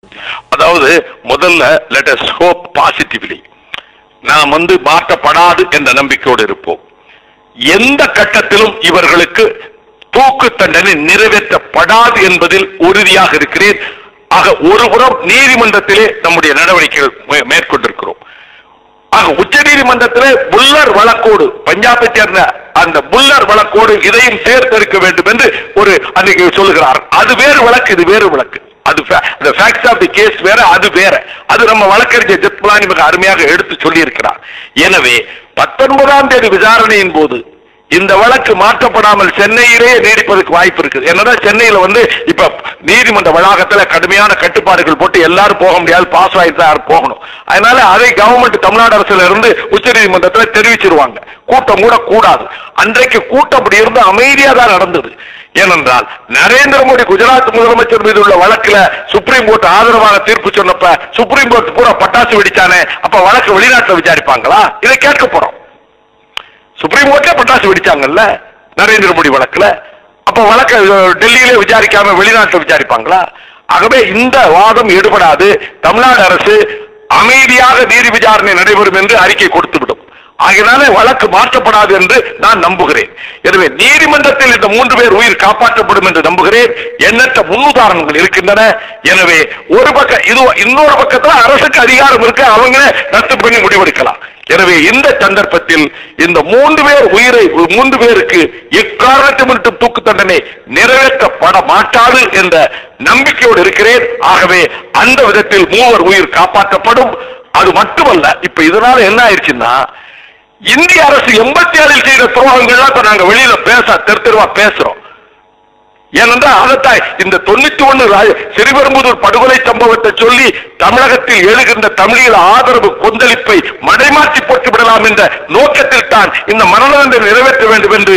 அதாவது முதல்ல let us hope positively. நாம் மாற்றப்படாது என்ற நம்பிக்கையோடு இருப்போம். எந்த கட்டத்திலும் இவர்களுக்கு தூக்கு தண்டனை நிறைவேற்றப்படாது என்பதில் உறுதியாக இருக்கிறேன். ஆக ஒருபுறம் நீதிமன்றத்திலே நம்முடைய நடவடிக்கைகள் மேற்கொண்டிருக்கிறோம். ஆக உச்ச நீதிமன்றத்திலே புல்லர் வழக்கோடு, பஞ்சாபை சேர்ந்த அந்த புல்லர் வழக்கோடு இதையும் சேர்த்திருக்க வேண்டும் என்று ஒரு அன்னைக்கு சொல்லுகிறார். அது வேறு வழக்கு, இது வேறு வழக்கு. அது ஃபேக்ட்ஸ் ஆஃப் தி கேஸ் வேற, அது வேற. அது நம்ம வழக்கறிஞர் ஜெத்மலானி மிக அருமையாக எடுத்து சொல்லி இருக்கிறார். எனவே 19ஆம் தேதி விசாரணையின் போது இந்த வழக்கு மாற்றப்படாமல் சென்னையிலேயே நீடிப்பதற்கு வாய்ப்பு இருக்குது. என்னன்னா சென்னையில இப்ப நீதிமன்ற வளாகத்துல கடுமையான கட்டுப்பாடுகள் போட்டு எல்லாரும் போக முடியாது, பாஸ் ஆயிட்டு தான் போகணும். அதனால அதை கவர்மெண்ட் தமிழ்நாடு அரசுல இருந்து உச்ச நீதிமன்றத்துல தெரிவிச்சிருவாங்க. கூட்டம் கூட கூடாது. அன்றைக்கு கூட்டம் அப்படி இருந்து அமைதியா தான் நடந்தது. ஏனென்றால் நரேந்திர மோடி குஜராத் முதலமைச்சர் மீது உள்ள வழக்குல சுப்ரீம் கோர்ட் ஆதரவாக தீர்ப்பு சொன்னப்ப சுப்ரீம் கோர்ட் பூரா பட்டாசு வெடிச்சானே, அப்ப வழக்கு வெளிநாட்டுல விசாரிப்பாங்களா? இதை கேட்க போறோம். சுப்ரீம் கோர்ட்ல பட்டாசு வெடிச்சாங்கல்ல நரேந்திர மோடி வழக்குல, அப்ப வழக்கு டெல்லியிலே விசாரிக்காம வெளிநாட்டில் விசாரிப்பாங்களா? ஆகவே இந்த வாதம் எடுபடாது. தமிழ்நாடு அரசு அமைதியாக நீதி விசாரணை நடைபெறும் என்று அறிக்கை கொடுத்துவிடும். ஆகையினாலே வழக்கு மாற்றப்படாது என்று நான் நம்புகிறேன். எனவே நீதிமன்றத்தில் இந்த 3 பேர் உயிர் காப்பாற்றப்படும் என்று நம்புகிறேன். எண்ணற்ற முன்னுதாரணங்கள் இருக்கின்றன. எனவே ஒரு பக்கம் இது, இன்னொரு பக்கத்தில் அரசுக்கு அதிகாரம் இருக்கு, அவங்க ரத்து பண்ணி முடிவெடுக்கலாம். எனவே இந்த சந்தர்ப்பத்தில் இந்த 3 பேர் உயிரை 3 பேருக்கு எக்காரணத்தை தூக்கு தண்டனை நிறைவேற்றப்பட மாட்டாது என்ற நம்பிக்கையோடு இருக்கிறேன். ஆகவே அந்த விதத்தில் 3 உயிர் காப்பாற்றப்படும். அது மட்டுமல்ல, இப்ப இதனால என்ன ஆயிடுச்சுன்னா, இந்திய அரசு 87 செய்த துரோகங்கள்லாம் இப்ப நாங்க வெளியில தெருவா பேசுறோம். ஏனென்றால் அதைத்தான் இந்த 91 ஸ்ரீபெரும்புதூர் படுகொலை சம்பவத்தை சொல்லி தமிழகத்தில் எழுகின்ற தமிழீழ ஆதரவு கொந்தளிப்பை மடைமாற்றி போட்டு விடலாம் என்ற நோக்கத்தில் தான் இந்த மரண தண்டனை நிறைவேற்ற வேண்டும் என்று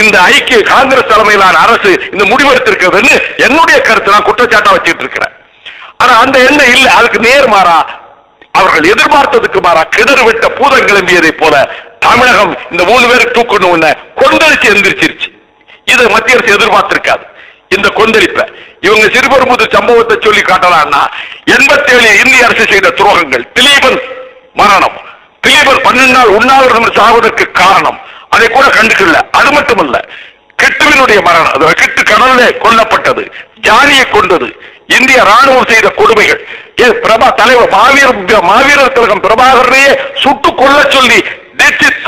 இந்த ஐக்கிய காங்கிரஸ் தலைமையிலான அரசு இந்த முடிவெடுத்திருக்கிறது என்று என்னுடைய கருத்து நான் குற்றச்சாட்டா வச்சுட்டு இருக்கிறேன். ஆனா அந்த எண்ணம் இல்லை. அதுக்கு நேர்மாறா அவர்கள் எதிர்பார்த்ததுக்கு மாறா கிணறு விட்ட பூதம் கிளம்பியதை போல தமிழகம் இந்த 3 பேருக்கு தூக்கணும் கொந்தளிச்சு எந்திரிச்சிருச்சு. இதை மத்திய அரசு எதிர்பார்த்திருக்காது. இந்த கொந்தளிப்ப இவங்க சிறுபெரும்புதூர் சம்பவத்தை சொல்லி காட்டலாம்னா 87 இந்திய அரசு செய்த துரோகங்கள், திலீபன் மரணம், திலீபன் 12 நாள் உண்ணாவிரதம் சாவதற்கு காரணம், அதை கூட கண்டுக்கல. அது மட்டுமல்ல, கிட்டுவினுடைய மரணம், கிட்டு கடலிலே கொல்லப்பட்டது, ஜானியை கொண்டது, இந்திய ராணுவம் செய்த கொடுமைகள், பிரபா தலைவர் மாவீரர் திலகம் பிரபாகரனையே சுட்டு கொல்ல சொல்லி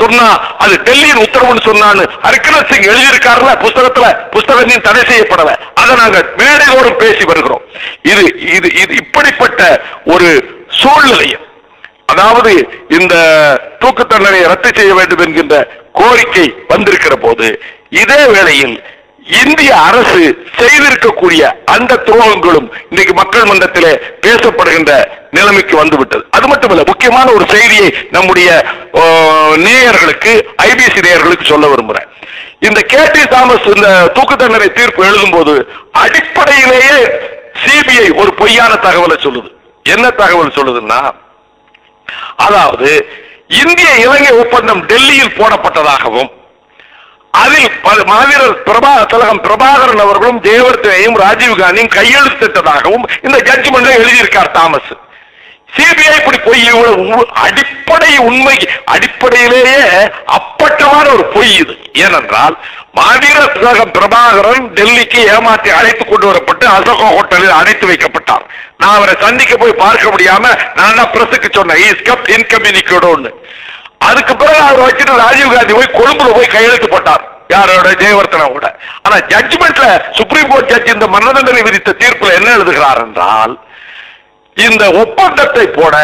சொன்னா அது டெல்லியின் உத்தரவுன்னு சொன்னான்னு ஹரிகிருஷ்ணன் சிங் எழுதியிருக்காருல புஸ்தகத்தையும் தடை செய்யப்படல. அதை நாங்க மேடையோடும் பேசி வருகிறோம். இது இது இது இப்படிப்பட்ட ஒரு சூழ்நிலையும், அதாவது இந்த தூக்கு தண்டனை ரத்து செய்ய வேண்டும் என்கின்ற கோரிக்கை வந்திருக்கிற போது இதே வேளையில் இந்திய அரசு செய்திருக்கக்கூடிய அந்த துரோகங்களும் இன்னைக்கு மக்கள் மன்றத்திலே பேசப்படுகின்ற நிலைமைக்கு வந்துவிட்டது. அது மட்டுமல்ல, முக்கியமான ஒரு செய்தியை நம்முடைய நேயர்களுக்கு, ஐபிசி நேயர்களுக்கு சொல்ல விரும்புகிறேன். இந்த கேடி தாமஸ் இந்த தூக்கு தண்டனை தீர்ப்பு எழுதும் போது அடிப்படையிலேயே சிபிஐ ஒரு பொய்யான தகவலை சொல்லுது. என்ன தகவல் சொல்லுதுன்னா, அதாவது இந்திய இலங்கை ஒப்பந்தம் டெல்லியில் போடப்பட்டதாகவும் அதில் மாவீரர் திலகம் பிரபாகரன் அவர்களும் ஜெயவர்தனையும் ராஜீவ்காந்தியும் கையெழுத்திட்டதாகவும் இந்த ஜட்ஜ்மெண்ட்ல எழுதியிருக்கார் தாமஸ். சிபிஐ இப்படி பொய், அடிப்படை உண்மை, அடிப்படையிலேயே அப்பட்டமான ஒரு பொய் இது. ஏனென்றால் மாவீரர் திலகம் பிரபாகரன் டெல்லிக்கு ஏமாற்றி அழைத்து கொண்டு வரப்பட்டு அசோகா ஹோட்டலில் அடைத்து வைக்கப்பட்டார். நான் அவரை சந்திக்க போய் பார்க்க முடியாம நான் பிரஸுக்கு சொன்னேன். அதுக்கு பிறகு அவர் வச்சுட்டு ராஜீவ்காந்தி போய் கொழும்புல போய் கையெழுத்து போட்டார், யாரோட ஜெயவர்தனோட. ஆனா ஜட்ஜ்மெண்ட்ல சுப்ரீம் கோர்ட் ஜட்ஜ் இந்த மரண தண்டனை விதித்த தீர்ப்புல என்ன எழுதுகிறார் என்றால், இந்த ஒப்பந்தத்தை போட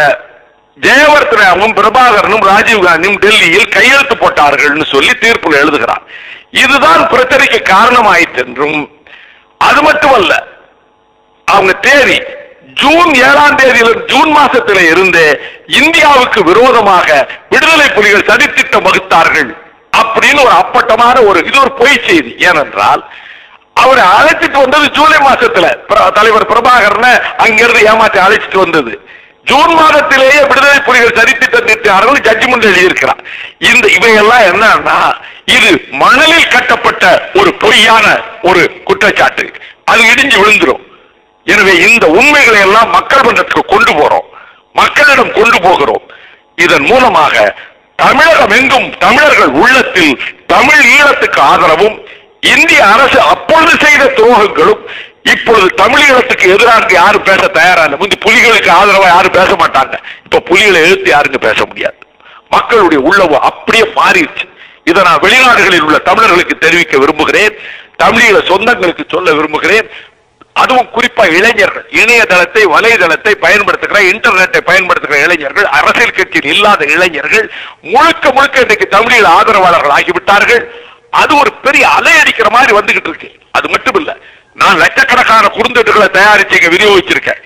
ஜெயவர்தனாவும் பிரபாகரனும் ராஜீவ்காந்தியும் டெல்லியில் கையெழுத்து போட்டார்கள் சொல்லி தீர்ப்புல எழுதுகிறார். இதுதான் பிரச்சனைக்கு காரணமாயிற்று என்றும், அது மட்டுமல்ல, அவங்க தேதி ஜூன் 7ஆம் தேதியில ஜூன் மாசத்தில இருந்து இந்தியாவுக்கு விரோதமாக விடுதலை புலிகள் சதித்திட்டம் வகுத்தார்கள் அப்படின்னு ஒரு அப்பட்டமான இது ஒரு பொய் செய்தி. ஏனென்றால் அவரை அழைச்சிட்டு வந்தது ஜூலை மாசத்துல, தலைவர் பிரபாகரனை அங்கிருந்து ஏமாற்றி அழைச்சிட்டு வந்தது. ஜூன் மாதத்திலேயே விடுதலை புலிகள் சதித்திட்டம் தீட்டினார்கள் ஜட்ஜ்மெண்ட் எழுதியிருக்கிறார். இவையெல்லாம் என்னன்னா, இது மணலில் கட்டப்பட்ட ஒரு பொய்யான ஒரு குற்றச்சாட்டு. அது இடிஞ்சு விழுந்துரும். எனவே இந்த உண்மைகளை எல்லாம் மக்கள் மன்றத்துக்கு கொண்டு போறோம், மக்களிடம் கொண்டு போகிறோம். இதன் மூலமாக தமிழகம் எங்கும் தமிழர்கள் உள்ளத்தில் தமிழ் ஈழத்துக்கு ஆதரவும், இந்திய அரசு அப்பொழுது செய்த துரோகங்களும் இப்பொழுது தமிழீழத்துக்கு எதிராக யாரும் பேச தயாரான. முந்தி புலிகளுக்கு ஆதரவா யாரும் பேச மாட்டாங்க, இப்ப புலிகளை எதிர்த்து யாருங்க பேச முடியாது. மக்களுடைய உள்ளவு அப்படியே மாறிடுச்சு. இதை நான் வெளிநாடுகளில் உள்ள தமிழர்களுக்கு தெரிவிக்க விரும்புகிறேன், தமிழீழ சொந்தங்களுக்கு சொல்ல விரும்புகிறேன். அதுவும் குறிப்பா இளைஞர்கள், இணையதளத்தை வலைதளத்தை பயன்படுத்துகிற, இன்டர்நெட்டை பயன்படுத்துகிற இளைஞர்கள், அரசியல் கட்சியில் இல்லாத இளைஞர்கள் முழுக்க முழுக்க இன்றைக்கு தமிழீழ ஆதரவாளர்கள் ஆகிவிட்டார்கள். அது ஒரு பெரிய அலையடிக்கிற மாதிரி வந்துகிட்டு இருக்கு. அது மட்டும் இல்ல, நான் லட்சக்கணக்கான குறுந்தட்டுகளை தயாரிச்சு விநியோகிச்சிருக்கேன்.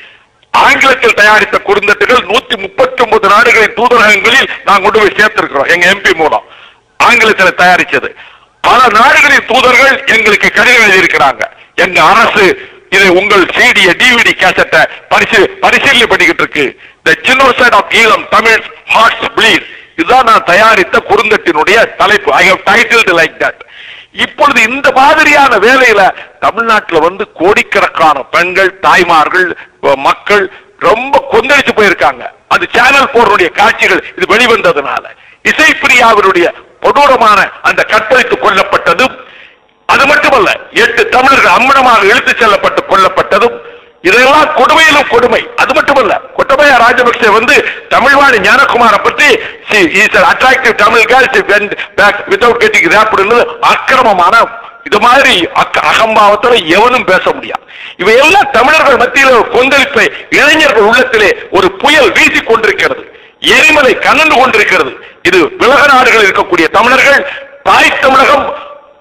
ஆங்கிலத்தில் தயாரித்த குறுந்தட்டுகள் 139 நாடுகளின் தூதரகங்களில் நான் கொண்டு போய் சேர்த்திருக்கிறோம். எங்க எம்பி மூலம் ஆங்கிலத்தில் தயாரிச்சது. பல நாடுகளின் தூதர்கள் எங்களுக்கு கடிதம் எழுதியிருக்கிறாங்க. எங்க அரசு இதை உங்கள் சிடிய டிவிடி கேசட்டை பரிசீலனை பண்ணிக்கிட்டு இருக்கு. The genocide of Eelam, Tamil hearts bleed. இதுதான் நான் தயாரித்த குறுந்தட்டினுடைய தலைப்பு. I have titled like that. இப்பொழுது இந்த மாதிரியான வேலையில தமிழ்நாட்டில் கோடிக்கணக்கான பெண்கள், தாய்மார்கள், மக்கள் ரொம்ப கொந்தளிச்சு போயிருக்காங்க. அது சேனல் போருடைய காட்சிகள் இது வெளிவந்ததுனால இசைப்பிரியாவினுடைய கொடூரமான அந்த கற்பழித்து கொல்லப்பட்டதும், அது மட்டுமல்ல 8 தமிழர்கள் அம்மனமாக இழுத்துச் செல்லப்பட்டு கொல்லப்பட்டதும், இதெல்லாம் கொடுமையிலும் கொடுமை. அது மட்டுமல்ல, கொட்டபய ராஜபக்சே தமிழ்வாணி ஞானகுமார பற்றி attractive Tamil without getting raped அக்கிரமமான இது மாதிரி அகம்பாவத்தில் எவனும் பேச முடியாது. இவையெல்லாம் தமிழர்கள் மத்தியில் கொந்தளிப்பை இளைஞர்கள் உள்ளத்திலே ஒரு புயல் வீசிக் கொண்டிருக்கிறது, எரிமலை கனந்து கொண்டிருக்கிறது. இது உலக நாடுகளில் இருக்கக்கூடிய தமிழர்கள் தாய் தமிழகம்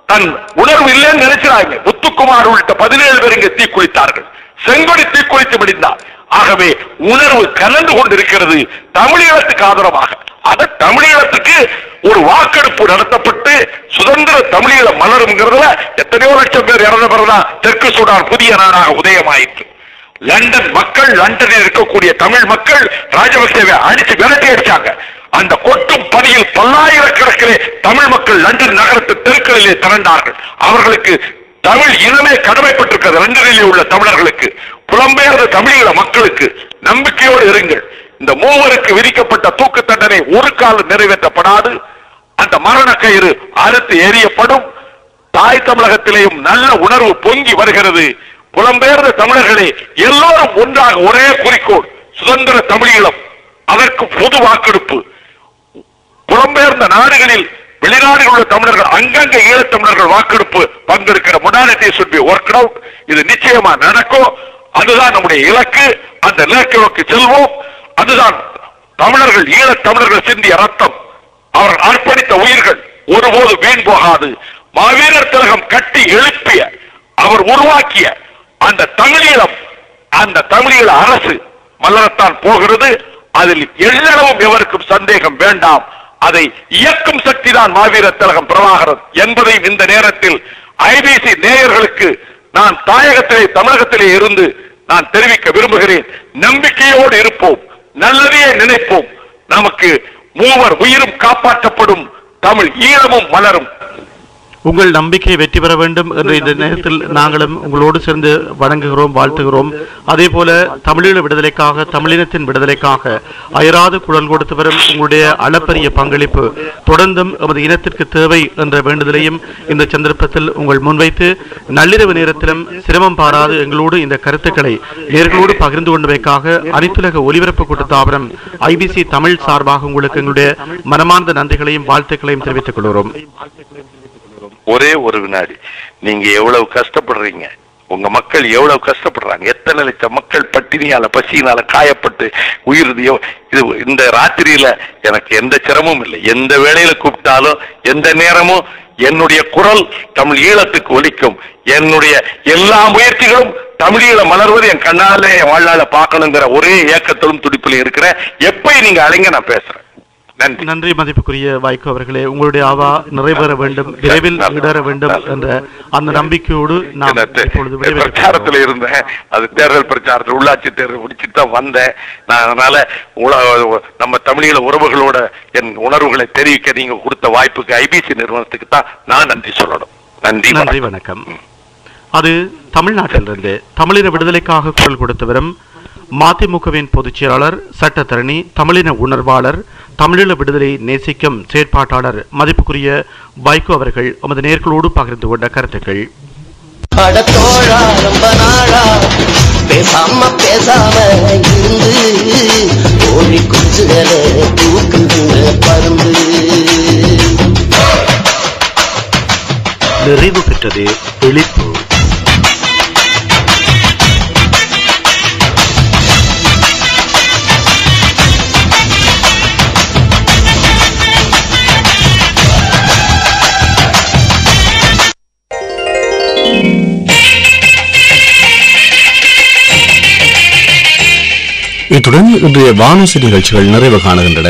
தன் உணர்வு இல்லைன்னு நினைச்சாங்க. முத்துக்குமார் உள்ளிட்ட 17 பேர் இங்கே தீக்குளித்தார்கள், செங்கொடி தீக்குளித்து முடிந்தார். ஆகவே உணர்வு கலந்து கொண்டிருக்கிறது தமிழீழத்துக்கு ஆதரவாக. அது தமிழீழத்துக்கு ஒரு வாக்கெடுப்பு நடத்தப்பட்டு சுதந்திர தமிழீழ மலருங்கிறதுல எத்தனையோ லட்சம் பேர் இறந்த பிறகுதான் தெற்கு சூடான் புதிய நாடாக உதயமாயிற்று. லண்டன் மக்கள், லண்டனில் இருக்கக்கூடிய தமிழ் மக்கள் ராஜபக்சேவை அடிச்சு விரட்டி அடிச்சாங்க. அந்த கொட்டும் பணியில் பல்லாயிரக்கணக்கிலே தமிழ் மக்கள் லண்டன் நகரத்து தெருக்களிலே திரண்டார்கள். அவர்களுக்கு தமிழ் இனமே கடமைப்பட்டிருக்கிறது. லண்டனிலே உள்ள தமிழர்களுக்கு, புலம்பெயர்ந்த தமிழீழ மக்களுக்கு நம்பிக்கையோடு இருங்கள். இந்த 3 விதிக்கப்பட்ட தூக்கு தண்டனை ஒரு காலம் நிறைவேற்றப்படாது. அந்த மரண கயிறு அறுத்து எரியப்படும். தாய் தமிழகத்திலேயும் நல்ல உணர்வு பொங்கி வருகிறது. புலம்பெயர்ந்த தமிழர்களே, எல்லோரும் ஒன்றாக ஒரே குறிக்கோள் சுதந்திர தமிழீழம், அதற்கு பொது வாக்கெடுப்பு. புலம்பெயர்ந்த நாடுகளில் வெளிநாடுகளில் உள்ள தமிழர்கள், அங்கங்க ஈழத்தமிழர்கள் வாக்கெடுப்பு பங்கெடுக்கிற modality should be worked out. இது நிச்சயமா நடக்கும். அதுதான் நம்முடைய இலக்கு. அந்த இலக்கை நோக்கி செல்வோம். அதுதான் தமிழர்கள், ஈழத் தமிழர்கள் சிந்திய ரத்தம், அவர்கள் அர்ப்பணித்த உயிர்கள் ஒருபோது வீண் போகாது. மாவீரர் திலகம் கட்டி எழுப்பிய, அவர் உருவாக்கிய அந்த தமிழீழம், அந்த தமிழீழ அரசு மலரத்தான் போகிறது. அதில் எல்லளவும் எவருக்கும் சந்தேகம் வேண்டாம். அதை இயக்கும் சக்தி தான் மாவீரர் திலகம் பிரபாகரன் என்பதையும் இந்த நேரத்தில் ஐபிசி நேயர்களுக்கு நான் தாயகத்திலே, தமிழகத்திலே இருந்து நான் தெரிவிக்க விரும்புகிறேன். நம்பிக்கையோடு இருப்போம், நல்லதையே நினைப்போம். நமக்கு 3 உயிரும் காப்பாற்றப்படும், தமிழ் ஈழமும் மலரும். உங்கள் நம்பிக்கை வெற்றி பெற வேண்டும் என்ற இந்த நேரத்தில் நாங்களும் உங்களோடு சேர்ந்து வணங்குகிறோம், வாழ்த்துகிறோம். அதே போல தமிழீழ விடுதலைக்காக, தமிழினத்தின் விடுதலைக்காக அயராது குரல் கொடுத்து வரும் உங்களுடைய அளப்பரிய பங்களிப்பு தொடர்ந்தும் எமது இனத்திற்கு தேவை என்ற வேண்டுதலையும் இந்த சந்தர்ப்பத்தில் உங்கள் முன்வைத்து, நள்ளிரவு நேரத்திலும் சிரமம் பாராது எங்களோடு இந்த கருத்துக்களை நேர்களோடு பகிர்ந்து கொண்டமைக்காக அனைத்துலக ஒலிபரப்பு கூட்டத்தாபனம் ஐபிசி தமிழ் சார்பாக உங்களுக்கு எங்களுடைய மனமார்ந்த நன்றிகளையும் வாழ்த்துக்களையும் தெரிவித்துக் கொள்கிறோம். ஒரே ஒரு வினாடி, நீங்க எவ்வளவு கஷ்டப்படுறீங்க, உங்க மக்கள் எவ்வளவு கஷ்டப்படுறாங்க, எத்தனை லட்சம் மக்கள் பட்டினியால, பசியினால காயப்பட்டு உயிர்தியோ. இது இந்த ராத்திரியில எனக்கு எந்த சிரமமும் இல்லை. எந்த வேளையில கூப்பிட்டாலும், எந்த நேரமும் என்னுடைய குரல் தமிழ் ஈழத்துக்கு ஒலிக்கும். என்னுடைய எல்லா முயற்சிகளும் தமிழீழ மலர்வது என் கண்ணாலே என் வாழ்நாள பார்க்கணுங்கிற ஒரே ஏக்கத்திலும் துடிப்பிலும் இருக்கிறேன். எப்ப நீங்க அழைங்க, நான் பேசுறேன். நன்றி மதிப்புக்குரிய வாய்க்கு அவர்களே. உங்களுடைய ஆவா நிறைவேற வேண்டும், விரைவில் ஈடேற வேண்டும் என்ற அந்த நம்பிக்கையோடு நான் பிரச்சாரத்தில் இருந்தேன். அது தேர்தல் பிரச்சாரத்தில், உள்ளாட்சி தேர்தல் முடிச்சுட்டு தான் வந்தேன். நான் அதனால நம்ம தமிழீழ உறவுகளோட என் உணர்வுகளை தெரிவிக்க நீங்க கொடுத்த வாய்ப்புக்கு ஐபிசி நிறுவனத்துக்கு தான் நான் நன்றி சொல்லணும். நன்றி, நன்றி, வணக்கம். அது தமிழ்நாட்டிலிருந்து தமிழின விடுதலைக்காக குரல் கொடுத்து வரும் மதிமுகவின் பொதுச் செயலாளர், சட்டத்தரணி, தமிழின உணர்வாளர், தமிழீழ விடுதலை நேசிக்கும் செயற்பாட்டாளர் மதிப்புக்குரிய வைகோ அவர்கள் நமது நேயர்களோடு பகிர்ந்து கொண்ட கருத்துக்கள். நிறைவு பெற்றது எழிப்பு. இத்துடன் இன்றைய வானொலி நிகழ்ச்சிகள் நிறைவு காணுகின்றன.